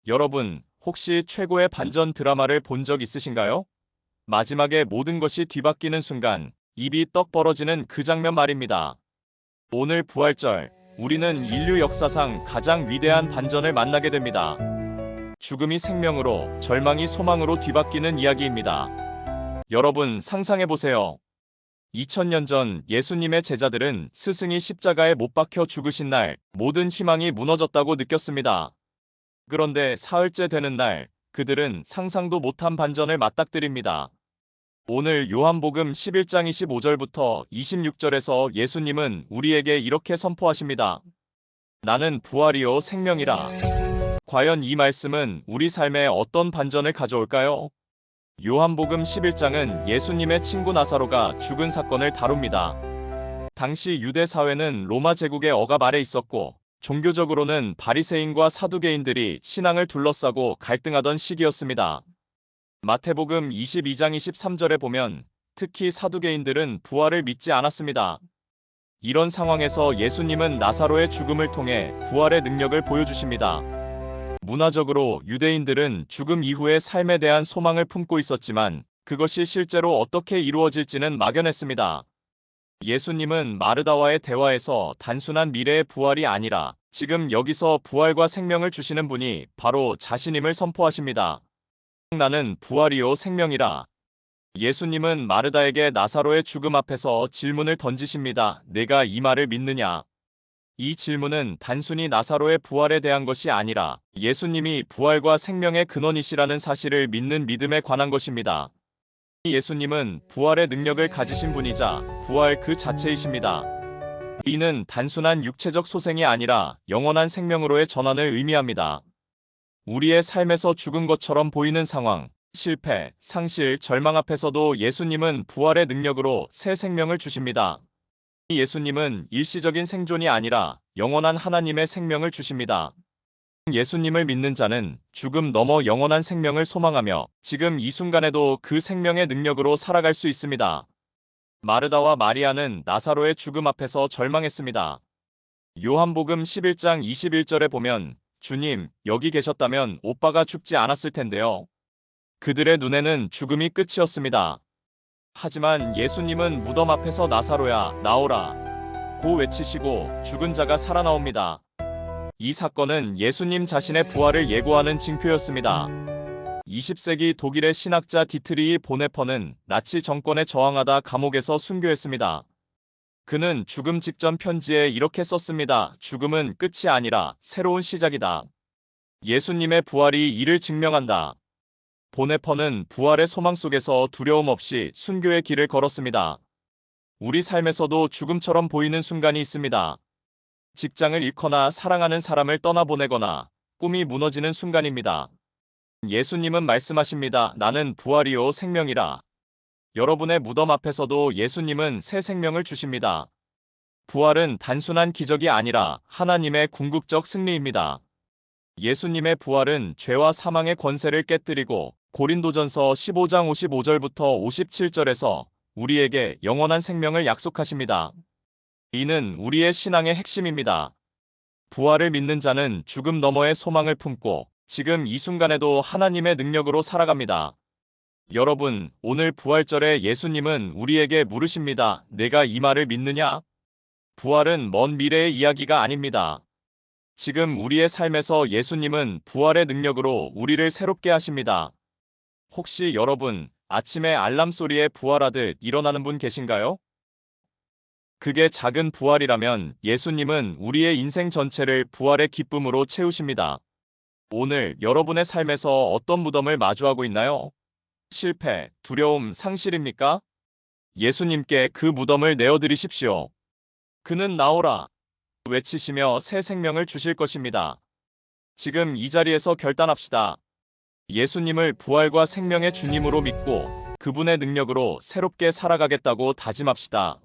여러분, 혹시 최고의 반전 드라마를 본 적 있으신가요? 마지막에 모든 것이 뒤바뀌는 순간, 입이 떡 벌어지는 그 장면 말입니다. 오늘 부활절, 우리는 인류 역사상 가장 위대한 반전을 만나게 됩니다. 죽음이 생명으로, 절망이 소망으로 뒤바뀌는 이야기입니다. 여러분, 상상해보세요. 2000년 전 예수님의 제자들은 스승이 십자가에 못 박혀 죽으신 날, 모든 희망이 무너졌다고 느꼈습니다. 그런데 사흘째 되는 날, 그들은 상상도 못한 반전을 맞닥뜨립니다. 오늘 요한복음 11장 25절부터 26절에서 예수님은 우리에게 이렇게 선포하십니다. 나는 부활이요 생명이라. 과연 이 말씀은 우리 삶에 어떤 반전을 가져올까요? 요한복음 11장은 예수님의 친구 나사로가 죽은 사건을 다룹니다. 당시 유대 사회는 로마 제국의 억압 아래 있었고, 종교적으로는 바리새인과 사두개인들이 신앙을 둘러싸고 갈등하던 시기였습니다. 마태복음 22장 23절에 보면 특히 사두개인들은 부활을 믿지 않았습니다. 이런 상황에서 예수님은 나사로의 죽음을 통해 부활의 능력을 보여주십니다. 문화적으로 유대인들은 죽음 이후의 삶에 대한 소망을 품고 있었지만 그것이 실제로 어떻게 이루어질지는 막연했습니다. 예수님은 마르다와의 대화에서 단순한 미래의 부활이 아니라 지금 여기서 부활과 생명을 주시는 분이 바로 자신임을 선포하십니다. 나는 부활이요 생명이라. 예수님은 마르다에게 나사로의 죽음 앞에서 질문을 던지십니다. 내가 이 말을 믿느냐? 이 질문은 단순히 나사로의 부활에 대한 것이 아니라 예수님이 부활과 생명의 근원이시라는 사실을 믿는 믿음에 관한 것입니다. 예수님은 부활의 능력을 가지신 분이자 부활 그 자체이십니다. 이는 단순한 육체적 소생이 아니라 영원한 생명으로의 전환을 의미합니다. 우리의 삶에서 죽은 것처럼 보이는 상황, 실패, 상실, 절망 앞에서도 예수님은 부활의 능력으로 새 생명을 주십니다. 예수님은 일시적인 생존이 아니라 영원한 하나님의 생명을 주십니다. 예수님을 믿는 자는 죽음 넘어 영원한 생명을 소망하며 지금 이 순간에도 그 생명의 능력으로 살아갈 수 있습니다. 마르다와 마리아는 나사로의 죽음 앞에서 절망했습니다. 요한복음 11장 21절에 보면 주님, 여기 계셨다면 오빠가 죽지 않았을 텐데요. 그들의 눈에는 죽음이 끝이었습니다. 하지만 예수님은 무덤 앞에서 나사로야, 나오라 고 외치시고 죽은 자가 살아나옵니다. 이 사건은 예수님 자신의 부활을 예고하는 징표였습니다. 20세기 독일의 신학자 디트리히 보네퍼는 나치 정권에 저항하다 감옥에서 순교했습니다. 그는 죽음 직전 편지에 이렇게 썼습니다. 죽음은 끝이 아니라 새로운 시작이다. 예수님의 부활이 이를 증명한다. 보네퍼는 부활의 소망 속에서 두려움 없이 순교의 길을 걸었습니다. 우리 삶에서도 죽음처럼 보이는 순간이 있습니다. 직장을 잃거나 사랑하는 사람을 떠나보내거나 꿈이 무너지는 순간입니다. 예수님은 말씀하십니다. 나는 부활이요 생명이라. 여러분의 무덤 앞에서도 예수님은 새 생명을 주십니다. 부활은 단순한 기적이 아니라 하나님의 궁극적 승리입니다. 예수님의 부활은 죄와 사망의 권세를 깨뜨리고 고린도전서 15장 55절부터 57절에서 우리에게 영원한 생명을 약속하십니다. 이는 우리의 신앙의 핵심입니다. 부활을 믿는 자는 죽음 너머의 소망을 품고 지금 이 순간에도 하나님의 능력으로 살아갑니다. 여러분, 오늘 부활절에 예수님은 우리에게 물으십니다. 내가 이 말을 믿느냐? 부활은 먼 미래의 이야기가 아닙니다. 지금 우리의 삶에서 예수님은 부활의 능력으로 우리를 새롭게 하십니다. 혹시 여러분, 아침에 알람 소리에 부활하듯 일어나는 분 계신가요? 그게 작은 부활이라면 예수님은 우리의 인생 전체를 부활의 기쁨으로 채우십니다. 오늘 여러분의 삶에서 어떤 무덤을 마주하고 있나요? 실패, 두려움, 상실입니까? 예수님께 그 무덤을 내어드리십시오. 그는 나오라 외치시며 새 생명을 주실 것입니다. 지금 이 자리에서 결단합시다. 예수님을 부활과 생명의 주님으로 믿고 그분의 능력으로 새롭게 살아가겠다고 다짐합시다.